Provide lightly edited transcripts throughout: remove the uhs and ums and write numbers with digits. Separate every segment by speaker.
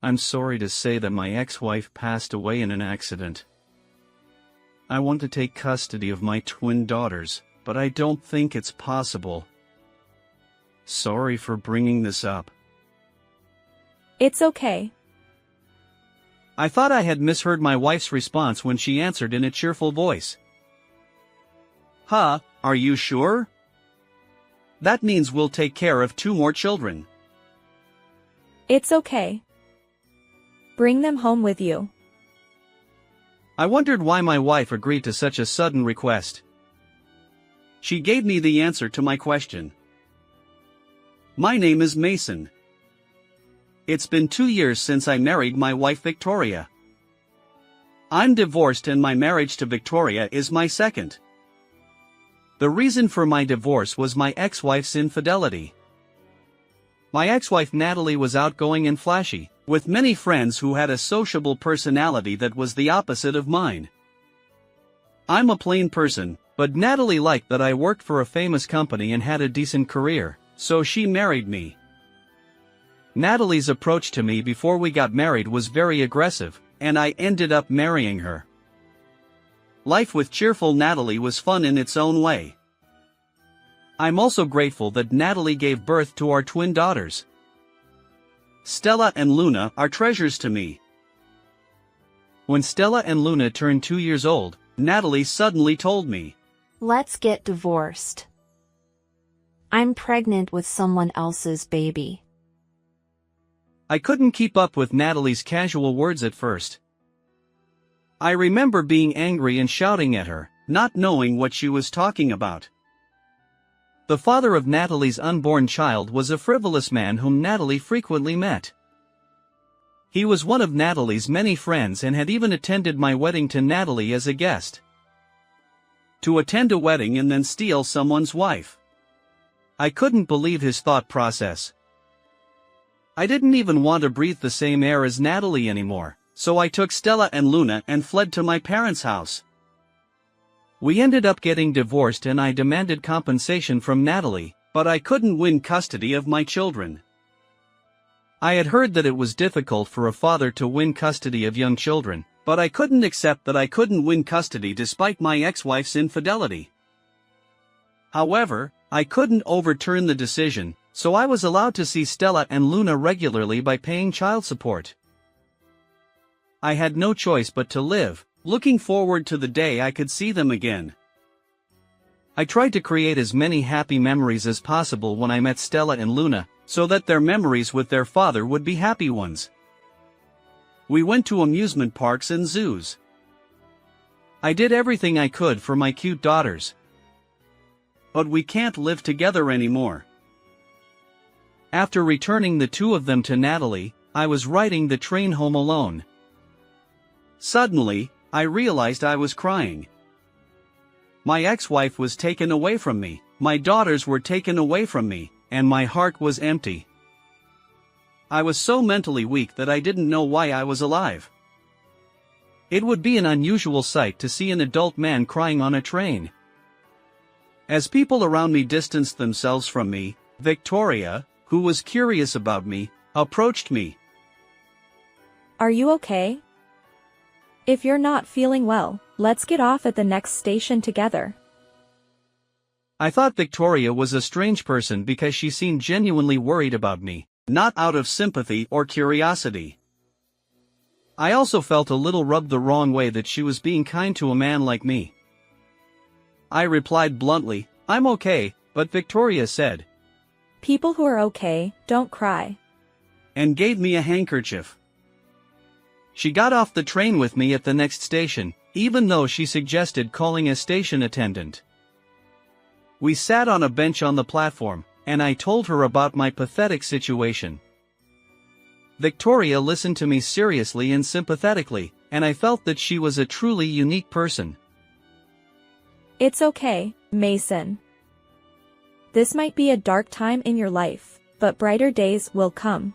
Speaker 1: I'm sorry to say that my ex-wife passed away in an accident. I want to take custody of my twin daughters, but I don't think it's possible. Sorry for bringing this up.
Speaker 2: It's okay.
Speaker 1: I thought I had misheard my wife's response when she answered in a cheerful voice. Huh, are you sure? That means we'll take care of 2 more children.
Speaker 2: It's okay. Bring them home with you.
Speaker 1: I wondered why my wife agreed to such a sudden request. She gave me the answer to my question. My name is Mason. It's been 2 years since I married my wife Victoria. I'm divorced and my marriage to Victoria is my second. The reason for my divorce was my ex-wife's infidelity. My ex-wife Natalie was outgoing and flashy, with many friends who had a sociable personality that was the opposite of mine. I'm a plain person, but Natalie liked that I worked for a famous company and had a decent career, so she married me. Natalie's approach to me before we got married was very aggressive, and I ended up marrying her. Life with cheerful Natalie was fun in its own way. I'm also grateful that Natalie gave birth to our twin daughters. Stella and Luna are treasures to me. When Stella and Luna turned 2 years old, Natalie suddenly told me,
Speaker 3: "Let's get divorced. I'm pregnant with someone else's baby."
Speaker 1: I couldn't keep up with Natalie's casual words at first. I remember being angry and shouting at her, not knowing what she was talking about. The father of Natalie's unborn child was a frivolous man whom Natalie frequently met. He was one of Natalie's many friends and had even attended my wedding to Natalie as a guest. To attend a wedding and then steal someone's wife. I couldn't believe his thought process. I didn't even want to breathe the same air as Natalie anymore, so I took Stella and Luna and fled to my parents' house. We ended up getting divorced and I demanded compensation from Natalie, but I couldn't win custody of my children. I had heard that it was difficult for a father to win custody of young children, but I couldn't accept that I couldn't win custody despite my ex-wife's infidelity. However, I couldn't overturn the decision, so I was allowed to see Stella and Luna regularly by paying child support. I had no choice but to live, looking forward to the day I could see them again. I tried to create as many happy memories as possible when I met Stella and Luna, so that their memories with their father would be happy ones. We went to amusement parks and zoos. I did everything I could for my cute daughters. But we can't live together anymore. After returning the 2 of them to Natalie, I was riding the train home alone. Suddenly, I realized I was crying. My ex-wife was taken away from me, my daughters were taken away from me, and my heart was empty. I was so mentally weak that I didn't know why I was alive. It would be an unusual sight to see an adult man crying on a train. As people around me distanced themselves from me, Victoria, who was curious about me, approached me.
Speaker 2: Are you okay? If you're not feeling well, let's get off at the next station together.
Speaker 1: I thought Victoria was a strange person because she seemed genuinely worried about me, not out of sympathy or curiosity. I also felt a little rubbed the wrong way that she was being kind to a man like me. I replied bluntly, "I'm okay," but Victoria said,
Speaker 2: "People who are okay, don't cry,"
Speaker 1: and gave me a handkerchief. She got off the train with me at the next station, even though she suggested calling a station attendant. We sat on a bench on the platform, and I told her about my pathetic situation. Victoria listened to me seriously and sympathetically, and I felt that she was a truly unique person.
Speaker 2: It's okay, Mason. This might be a dark time in your life, but brighter days will come.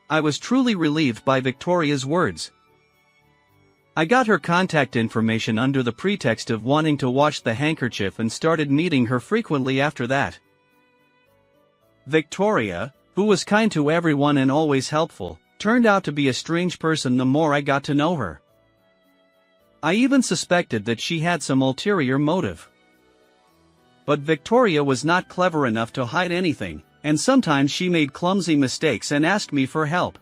Speaker 1: I was truly relieved by Victoria's words. I got her contact information under the pretext of wanting to wash the handkerchief and started meeting her frequently after that. Victoria, who was kind to everyone and always helpful, turned out to be a strange person the more I got to know her. I even suspected that she had some ulterior motive. But Victoria was not clever enough to hide anything, and sometimes she made clumsy mistakes and asked me for help.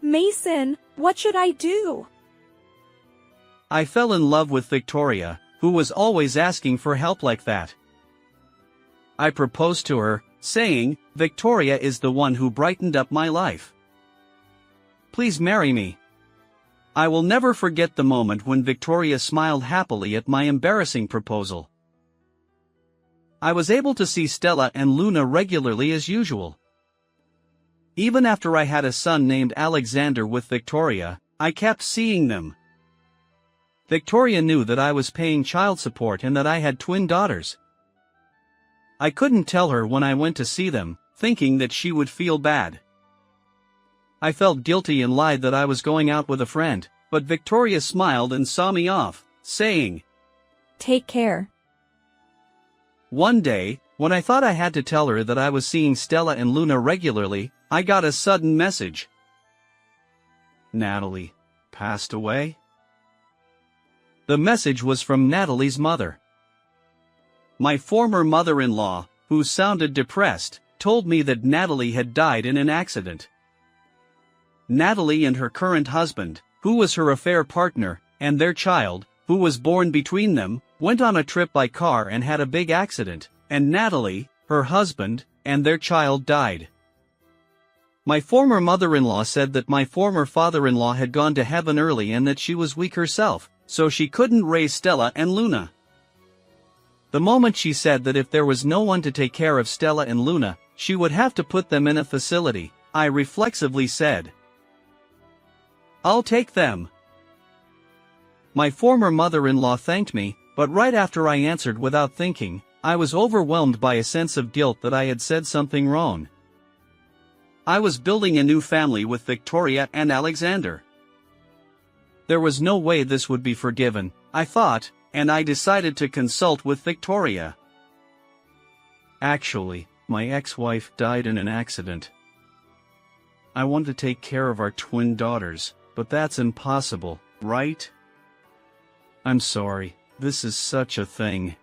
Speaker 2: Mason, what should I do?
Speaker 1: I fell in love with Victoria, who was always asking for help like that. I proposed to her, saying, "Victoria is the one who brightened up my life. Please marry me." I will never forget the moment when Victoria smiled happily at my embarrassing proposal. I was able to see Stella and Luna regularly as usual. Even after I had a son named Alexander with Victoria, I kept seeing them. Victoria knew that I was paying child support and that I had twin daughters. I couldn't tell her when I went to see them, thinking that she would feel bad. I felt guilty and lied that I was going out with a friend, but Victoria smiled and saw me off, saying,
Speaker 2: "Take care."
Speaker 1: One day, when I thought I had to tell her that I was seeing Stella and Luna regularly, I got a sudden message. Natalie passed away? The message was from Natalie's mother. My former mother-in-law, who sounded depressed, told me that Natalie had died in an accident. Natalie and her current husband, who was her affair partner, and their child, who was born between them, went on a trip by car and had a big accident, and Natalie, her husband, and their child died. My former mother-in-law said that my former father-in-law had gone to heaven early and that she was weak herself, so she couldn't raise Stella and Luna. The moment she said that if there was no one to take care of Stella and Luna, she would have to put them in a facility, I reflexively said, "I'll take them." My former mother-in-law thanked me, but right after I answered without thinking, I was overwhelmed by a sense of guilt that I had said something wrong. I was building a new family with Victoria and Alexander. There was no way this would be forgiven, I thought, and I decided to consult with Victoria. Actually, my ex-wife died in an accident. I want to take care of our twin daughters, but that's impossible, right? I'm sorry, this is such a thing.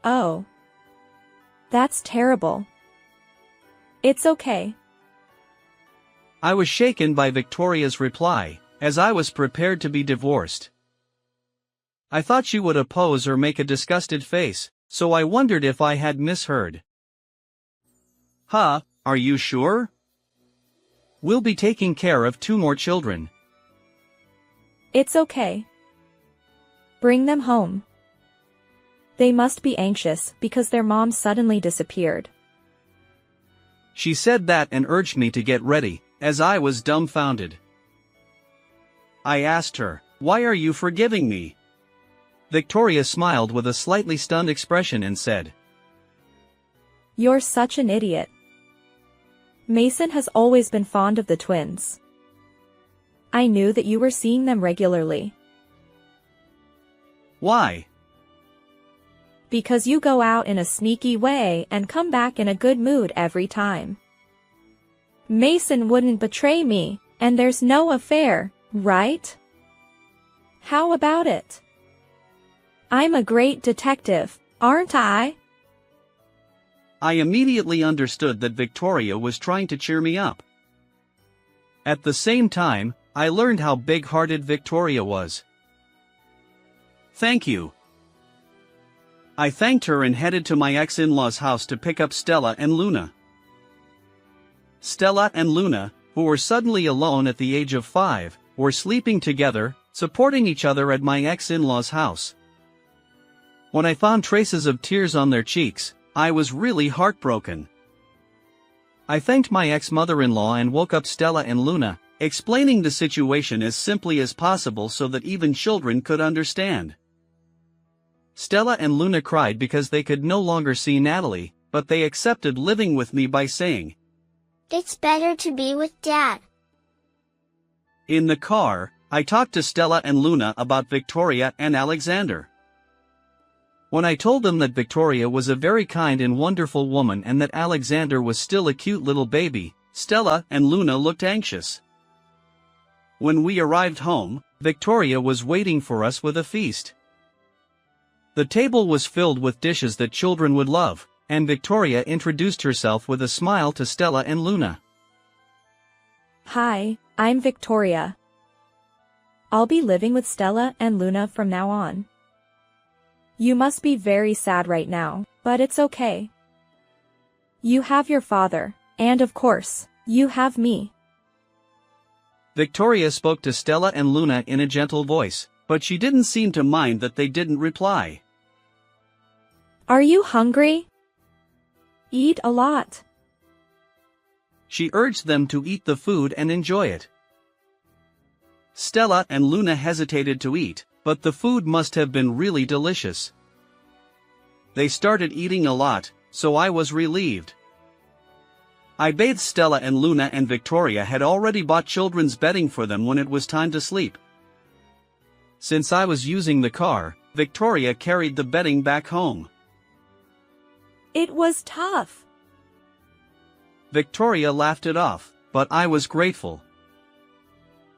Speaker 2: Oh. That's terrible. It's okay.
Speaker 1: I was shaken by Victoria's reply, as I was prepared to be divorced. I thought she would oppose or make a disgusted face, so I wondered if I had misheard. Are you sure? We'll be taking care of 2 more children.
Speaker 2: It's okay. Bring them home. They must be anxious because their mom suddenly disappeared.
Speaker 1: She said that and urged me to get ready, as I was dumbfounded. I asked her, "Why are you forgiving me?" Victoria smiled with a slightly stunned expression and said,
Speaker 2: "You're such an idiot. Mason has always been fond of the twins. I knew that you were seeing them regularly.
Speaker 1: Why?
Speaker 2: Because you go out in a sneaky way and come back in a good mood every time. Mason wouldn't betray me, and there's no affair, right? How about it? I'm a great detective, aren't I?"
Speaker 1: I immediately understood that Victoria was trying to cheer me up. At the same time, I learned how big-hearted Victoria was. "Thank you." I thanked her and headed to my ex-in-law's house to pick up Stella and Luna. Stella and Luna, who were suddenly alone at the age of 5, were sleeping together, supporting each other at my ex-in-law's house. When I found traces of tears on their cheeks, I was really heartbroken. I thanked my ex-mother-in-law and woke up Stella and Luna, explaining the situation as simply as possible so that even children could understand. Stella and Luna cried because they could no longer see Natalie, but they accepted living with me by saying,
Speaker 4: "It's better to be with Dad."
Speaker 1: In the car, I talked to Stella and Luna about Victoria and Alexander. When I told them that Victoria was a very kind and wonderful woman and that Alexander was still a cute little baby, Stella and Luna looked anxious. When we arrived home, Victoria was waiting for us with a feast. The table was filled with dishes that children would love, and Victoria introduced herself with a smile to Stella and Luna.
Speaker 2: Hi, I'm Victoria. I'll be living with Stella and Luna from now on. You must be very sad right now, but it's okay. You have your father, and of course, you have me.
Speaker 1: Victoria spoke to Stella and Luna in a gentle voice, but she didn't seem to mind that they didn't reply.
Speaker 2: Are you hungry? Eat a lot.
Speaker 1: She urged them to eat the food and enjoy it. Stella and Luna hesitated to eat, but the food must have been really delicious. They started eating a lot, so I was relieved. I bathed Stella and Luna, and Victoria had already bought children's bedding for them when it was time to sleep. Since I was using the car, Victoria carried the bedding back home.
Speaker 2: It was tough.
Speaker 1: Victoria laughed it off, but I was grateful.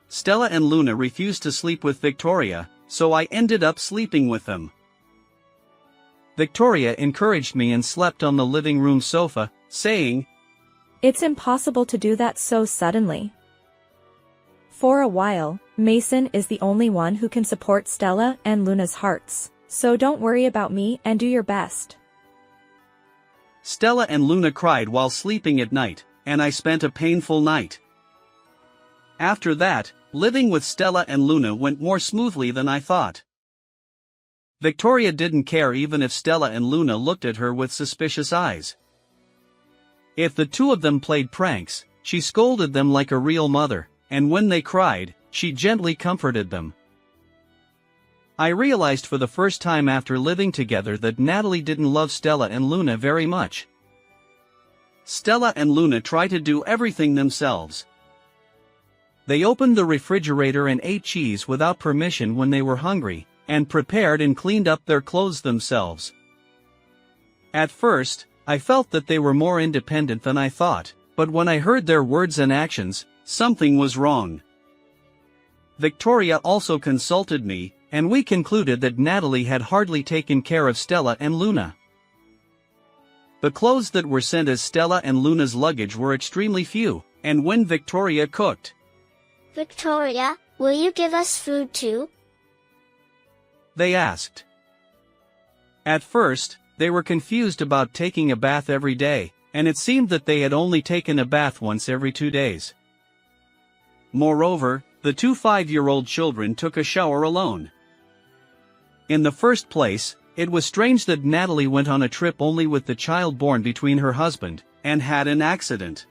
Speaker 1: Stella and Luna refused to sleep with Victoria, so I ended up sleeping with them. Victoria encouraged me and slept on the living room sofa, saying,
Speaker 2: It's impossible to do that so suddenly. For a while, Mason is the only one who can support Stella and Luna's hearts, so don't worry about me and do your best.
Speaker 1: Stella and Luna cried while sleeping at night, and I spent a painful night. After that, living with Stella and Luna went more smoothly than I thought. Victoria didn't care even if Stella and Luna looked at her with suspicious eyes. If the two of them played pranks, she scolded them like a real mother, and when they cried, she gently comforted them. I realized for the first time after living together that Natalie didn't love Stella and Luna very much. Stella and Luna tried to do everything themselves. They opened the refrigerator and ate cheese without permission when they were hungry, and prepared and cleaned up their clothes themselves. At first, I felt that they were more independent than I thought, but when I heard their words and actions, something was wrong. Victoria also consulted me, and we concluded that Natalie had hardly taken care of Stella and Luna. The clothes that were sent as Stella and Luna's luggage were extremely few, and when Victoria cooked,
Speaker 4: Victoria, will you give us food too?
Speaker 1: they asked. At first, they were confused about taking a bath every day, and it seemed that they had only taken a bath once every 2 days. Moreover, the two 5-year-old children took a shower alone. In the first place, it was strange that Natalie went on a trip only with the child born between her husband, and had an accident.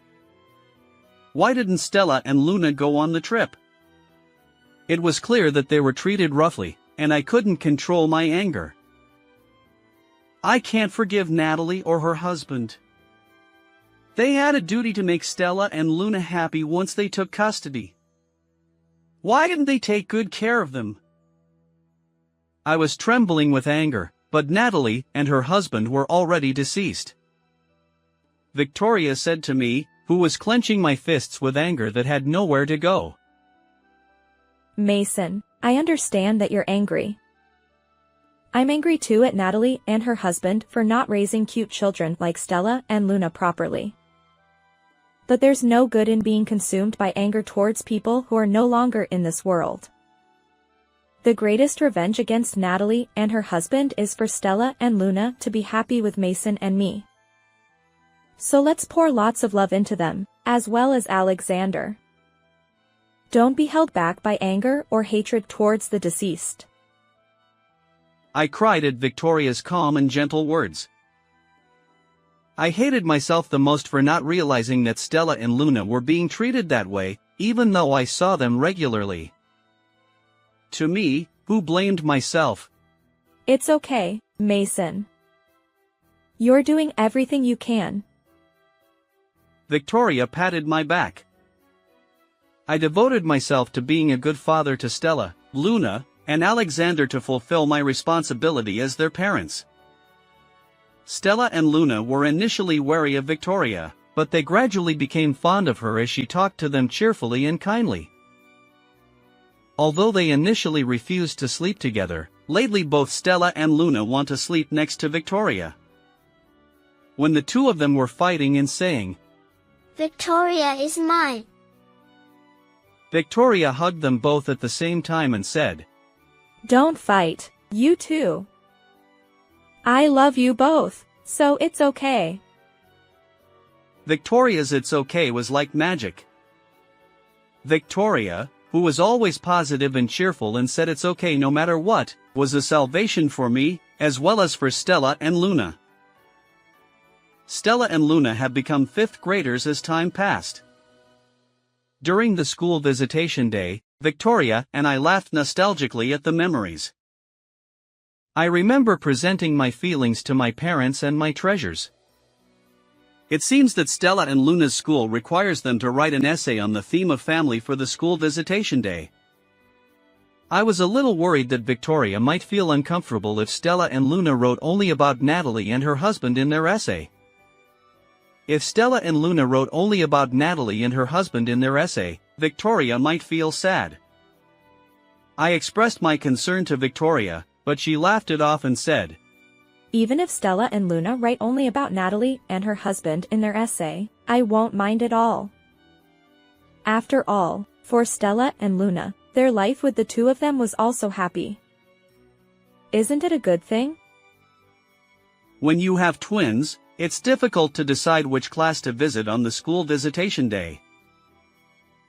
Speaker 1: Why didn't Stella and Luna go on the trip? It was clear that they were treated roughly, and I couldn't control my anger. I can't forgive Natalie or her husband. They had a duty to make Stella and Luna happy once they took custody. Why didn't they take good care of them? I was trembling with anger, but Natalie and her husband were already deceased. Victoria said to me, who was clenching my fists with anger that had nowhere to go,
Speaker 2: Mason, I understand that you're angry. I'm angry too at Natalie and her husband for not raising cute children like Stella and Luna properly. But there's no good in being consumed by anger towards people who are no longer in this world. The greatest revenge against Natalie and her husband is for Stella and Luna to be happy with Mason and me. So let's pour lots of love into them, as well as Alexander. Don't be held back by anger or hatred towards the deceased.
Speaker 1: I cried at Victoria's calm and gentle words. I hated myself the most for not realizing that Stella and Luna were being treated that way, even though I saw them regularly. To me, who blamed myself?
Speaker 2: It's okay, Mason. You're doing everything you can.
Speaker 1: Victoria patted my back. I devoted myself to being a good father to Stella, Luna, and Alexander to fulfill my responsibility as their parents. Stella and Luna were initially wary of Victoria, but they gradually became fond of her as she talked to them cheerfully and kindly. Although they initially refused to sleep together, lately both Stella and Luna want to sleep next to Victoria. When the two of them were fighting and saying,
Speaker 4: Victoria is mine.
Speaker 1: Victoria hugged them both at the same time and said,
Speaker 2: Don't fight, you two. I love you both, so it's okay.
Speaker 1: Victoria's "it's okay" was like magic. Victoria, who was always positive and cheerful and said it's okay no matter what, was a salvation for me, as well as for Stella and Luna. Stella and Luna have become 5th graders as time passed. During the school visitation day, Victoria and I laughed nostalgically at the memories. I remember presenting my feelings to my parents and my treasures. It seems that Stella and Luna's school requires them to write an essay on the theme of family for the school visitation day. I was a little worried that Victoria might feel uncomfortable if Stella and Luna wrote only about Natalie and her husband in their essay. If Stella and Luna wrote only about Natalie and her husband in their essay, Victoria might feel sad. I expressed my concern to Victoria, but she laughed it off and said,
Speaker 2: Even if Stella and Luna write only about Natalie and her husband in their essay, I won't mind at all. After all, for Stella and Luna, their life with the two of them was also happy. Isn't it a good thing?
Speaker 1: When you have twins, it's difficult to decide which class to visit on the school visitation day.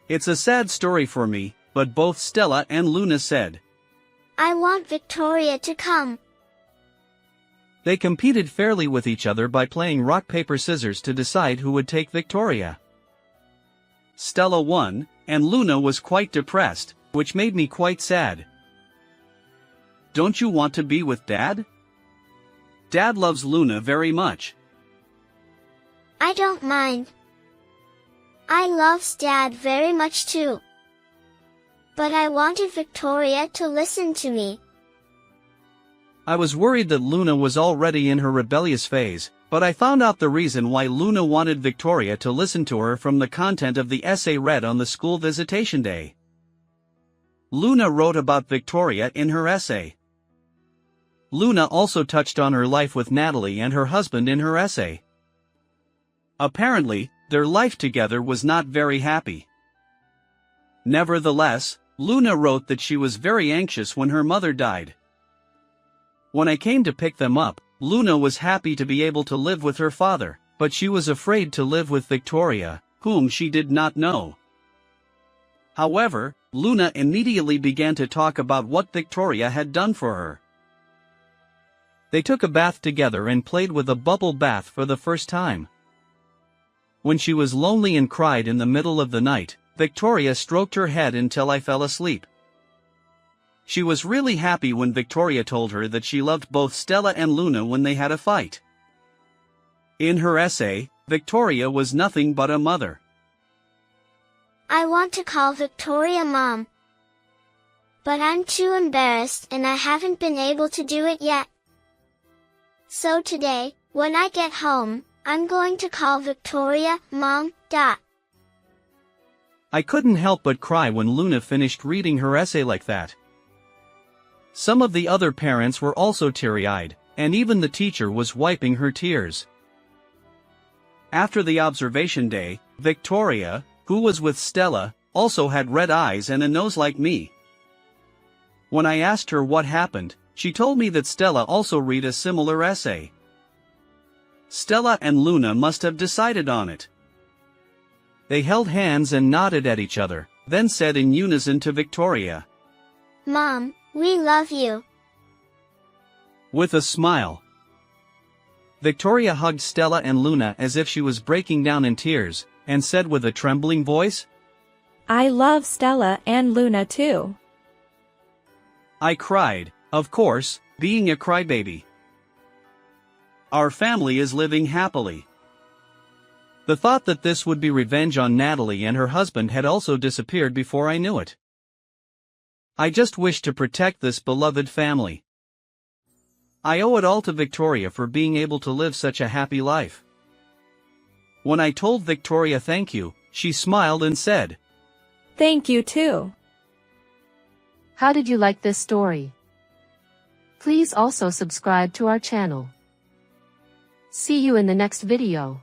Speaker 1: It's a sad story for me, but both Stella and Luna said,
Speaker 4: I want Victoria to come.
Speaker 1: They competed fairly with each other by playing rock paper scissors to decide who would take Victoria. Stella won, and Luna was quite depressed, which made me quite sad. Don't you want to be with Dad? Dad loves Luna very much.
Speaker 4: I don't mind. I love Dad very much too. But I wanted Victoria to listen to me.
Speaker 1: I was worried that Luna was already in her rebellious phase, but I found out the reason why Luna wanted Victoria to listen to her from the content of the essay read on the school visitation day. Luna wrote about Victoria in her essay. Luna also touched on her life with Natalie and her husband in her essay. Apparently, their life together was not very happy. Nevertheless, Luna wrote that she was very anxious when her mother died. When I came to pick them up, Luna was happy to be able to live with her father, but she was afraid to live with Victoria, whom she did not know. However, Luna immediately began to talk about what Victoria had done for her. They took a bath together and played with a bubble bath for the first time. When she was lonely and cried in the middle of the night, Victoria stroked her head until I fell asleep. She was really happy when Victoria told her that she loved both Stella and Luna when they had a fight. In her essay, Victoria was nothing but a mother.
Speaker 4: I want to call Victoria Mom. But I'm too embarrassed and I haven't been able to do it yet. So today, when I get home, I'm going to call Victoria Mom.
Speaker 1: I couldn't help but cry when Luna finished reading her essay like that. Some of the other parents were also teary-eyed, and even the teacher was wiping her tears. After the observation day, Victoria, who was with Stella, also had red eyes and a nose like me. When I asked her what happened, she told me that Stella also read a similar essay. Stella and Luna must have decided on it. They held hands and nodded at each other, then said in unison to Victoria,
Speaker 4: Mom, we love you.
Speaker 1: With a smile. Victoria hugged Stella and Luna as if she was breaking down in tears, and said with a trembling voice,
Speaker 2: I love Stella and Luna too.
Speaker 1: I cried, of course, being a crybaby. Our family is living happily. The thought that this would be revenge on Natalie and her husband had also disappeared before I knew it. I just wished to protect this beloved family. I owe it all to Victoria for being able to live such a happy life. When I told Victoria thank you, she smiled and said,
Speaker 2: Thank you too.
Speaker 3: How did you like this story? Please also subscribe to our channel. See you in the next video.